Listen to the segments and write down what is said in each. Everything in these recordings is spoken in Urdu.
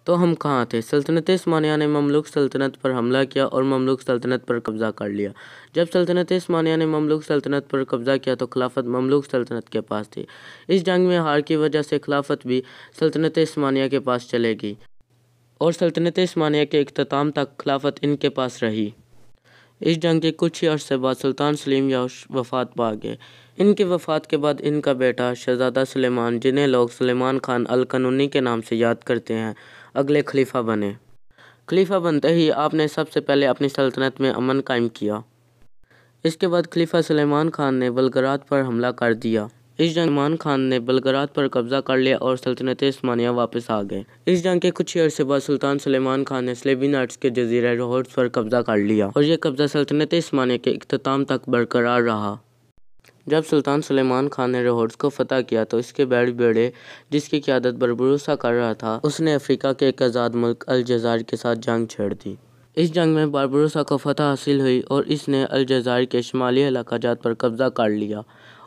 تو ہم کہاں تھے؟ سلطنت عثمانیہ نے مملوک سلطنت پر حملہ کیا اور مملوک سلطنت پر قبضہ کر لیا۔ جب سلطنت عثمانیہ نے مملوک سلطنت پر قبضہ کیا تو خلافت مملوک سلطنت کے پاس تھی۔ اس جنگ میں ہار کی وجہ سے خلافت بھی سلطنت عثمانیہ کے پاس چلے گئی اور سلطنت عثمانیہ کے اختتام تک خلافت ان کے پاس رہی۔ اس جنگ کے کچھ ہی عرصے بعد سلطان سلیم یاوش وفات پا گئے۔ ان کی وفات کے بعد ان کا بیٹا شہزادہ سلیمان، جنہیں لوگ سلیمان خان القانونی کے نام سے یاد کرتے ہیں، اگلے خلیفہ بنے۔ خلیفہ بنتے ہی آپ نے سب سے پہلے اپنی سلطنت میں امن قائم کیا۔ اس کے بعد خلیفہ سلیمان خان نے بلغراد پر حملہ کر دیا۔ اس جنگ میں سلیمان خان نے بلغراد پر قبضہ کر لیا اور سلطنت عثمانیہ واپس آ گئے۔ اس جنگ کے کچھ ہی عرصے بعد سلطان سلیمان خان نے سلیبینٹس کے جزیرہ رہوڈس پر قبضہ کر لیا اور یہ قبضہ سلطنت عثمانیہ کے اختتام تک برقرار رہا۔ جب سلطان سلیمان خان نے رہوڈس کو فتح کیا تو اس کے بحری بیڑے، جس کی قیادت بربروسا کر رہا تھا، اس نے افریقہ کے ایک آزاد ملک الجزائر کے ساتھ جنگ چھیڑ دی۔ اس جنگ میں بربروسا کو فتح حاصل ہوئی اور اس نے الجزائر کے شمالی علاقہ جات پر قبضہ کر لیا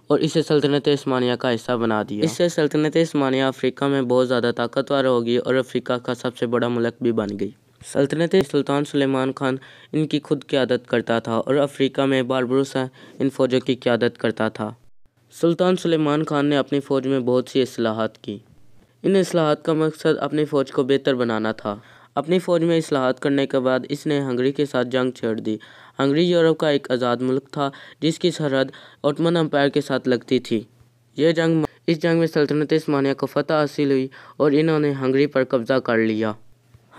اور اسے سلطنت عثمانیہ کا حصہ بنا دیا۔ اس سے سلطنت عثمانیہ افریقہ میں بہت زیادہ طاقتور ہو گئی اور افریقہ کا سب سے بڑا ملک بھی بن گئی۔ سلطنت سلطان سلیمان خان ان کی خود قیادت کرتا تھا اور افریقہ میں بربروسا ان فوجوں کی قیادت کرتا تھا۔ سلطان سلیمان خان نے اپنی فوج میں بہت سی اصلاحات کی۔ ان اصلاحات کا مقصد اپنی فوج کو بہتر بنانا تھا۔ اپنی فوج میں اصلاحات کرنے کے بعد اس نے ہنگری کے ساتھ جنگ چھیڑ دی۔ ہنگری یورپ کا ایک آزاد ملک تھا جس کی سرحد عثمانی امپائر کے ساتھ لگتی تھی۔ اس جنگ میں سلطنت عثمانیہ کو فتح حاصل ہوئی اور انہوں نے ہنگری پر قبضہ کر لیا۔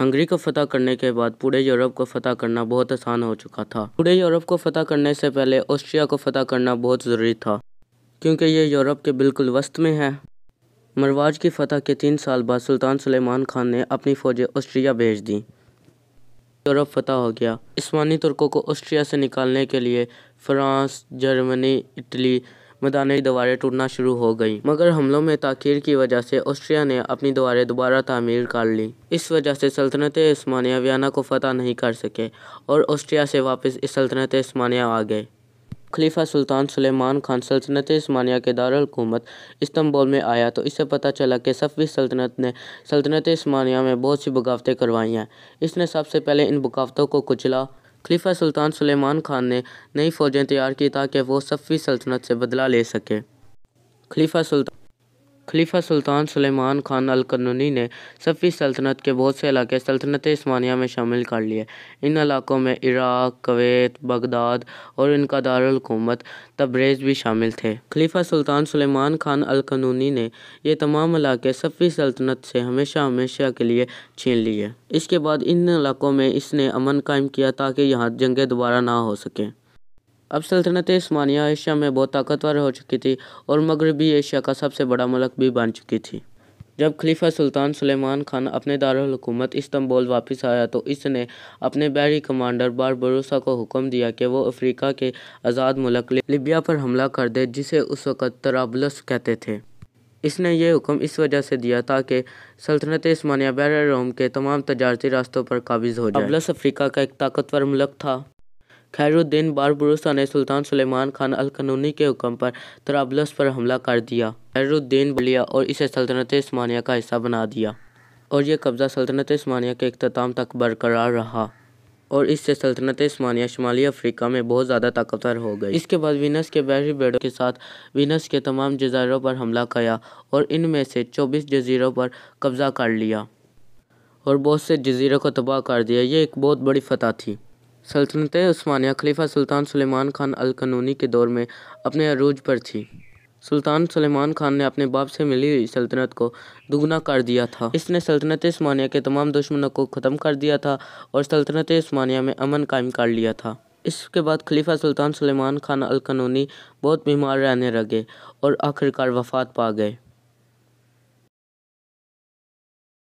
ہنگری کو فتح کرنے کے بعد پورے یورپ کو فتح کرنا بہت آسان ہو چکا تھا۔ پورے یورپ کو فتح کرنے سے پہلے آسٹریا کو فتح کرنا بہت ضروری تھا کیونکہ یہ یورپ کے بالکل وسط میں ہے۔ مرواج کی فتح کے 3 سال بعد سلطان سلیمان خان نے اپنی فوجیں آسٹریا بھیج دیں۔ یورپ فتح ہو گیا۔ عثمانی ترکوں کو آسٹریا سے نکالنے کے لیے فرانس، جرمنی، اٹلی میدانی دیواریں ٹوٹنا شروع ہو گئیں، مگر حملوں میں تاخیر کی وجہ سے آسٹریا نے اپنی دیواریں دوبارہ تعمیر کر لیں۔ اس وجہ سے سلطنت عثمانیہ وینا کو فتح نہیں کر سکے اور آسٹریا سے واپس سلطنت عثمانیہ آ گئے۔ خلیفہ سلطان سلیمان خان سلطنت عثمانیہ کے دارالحکومت استنبول میں آیا تو اسے پتہ چلا کہ صفوی سلطنت نے سلطنت عثمانیہ میں بہت سی بغاوتیں کروائی ہیں۔ اس نے سب سے پہلے ان بغاوتوں کو کچلا۔ خلیفہ سلطان سلیمان خان نے نئی فوجیں تیار کی تاکہ وہ صفوی سلطنت سے بدلہ لے سکے۔ خلیفہ سلطان سلیمان خان القانونی نے صفوی سلطنت کے بہت سے علاقے سلطنت عثمانیہ میں شامل کر لیے۔ ان علاقوں میں عراق، کویت، بغداد اور ان کا دارالحکومت تبریز بھی شامل تھے۔ خلیفہ سلطان سلیمان خان القانونی نے یہ تمام علاقے صفوی سلطنت سے ہمیشہ کے لیے چھین لیے۔ اس کے بعد ان علاقوں میں اس نے امن قائم کیا تاکہ یہاں جنگیں دوبارہ نہ ہو سکیں۔ اب سلطنت عثمانیہ ایشیا میں بہت طاقتور ہو چکی تھی اور مغربی ایشیا کا سب سے بڑا ملک بھی بن چکی تھی۔ جب خلیفہ سلطان سلیمان خان اپنے دارالحکومت استنبول واپس آیا تو اس نے اپنے بحری کمانڈر بربروسا کو حکم دیا کہ وہ افریقہ کے آزاد ملک لیبیا پر حملہ کر دے، جسے اس وقت طرابلس کہتے تھے۔ اس نے یہ حکم اس وجہ سے دیا تاکہ سلطنت عثمانیہ بحر روم کے تمام تجارتی راستوں پر قابض ہو جائے۔ طرابلس افریقہ کا ایک طاقتور ملک تھا۔ خیر الدین بربروسا نے سلطان سلیمان خان القانونی کے حکم پر طرابلس پر حملہ کر دیا۔ خیر الدین لیا اور اسے سلطنت عثمانیہ کا حصہ بنا دیا اور یہ قبضہ سلطنت عثمانیہ کے اختتام تک برقرار رہا اور اس سے سلطنت عثمانیہ شمالی افریقہ میں بہت زیادہ طاقتور ہو گئی۔ اس کے بعد وینس کے بحری بیڑوں کے ساتھ وینس کے تمام جزائروں پر حملہ کیا اور ان میں سے 24 جزیروں پر قبضہ کر لیا اور بہت سے جزیروں کو تباہ کر دیا۔ یہ ایک بہت بڑی فتح تھی۔ سلطنت عثمانیہ خلیفہ سلطان سلیمان خان القانونی کے دور میں اپنے عروج پر تھی۔ سلطان سلیمان خان نے اپنے باپ سے ملی ہوئی سلطنت کو دوگنا کر دیا تھا۔ اس نے سلطنت عثمانیہ کے تمام دشمنوں کو ختم کر دیا تھا اور سلطنت عثمانیہ میں امن قائم کر لیا تھا۔ اس کے بعد خلیفہ سلطان سلیمان خان القانونی بہت بیمار رہنے لگے اور آخرکار وفات پا گئے۔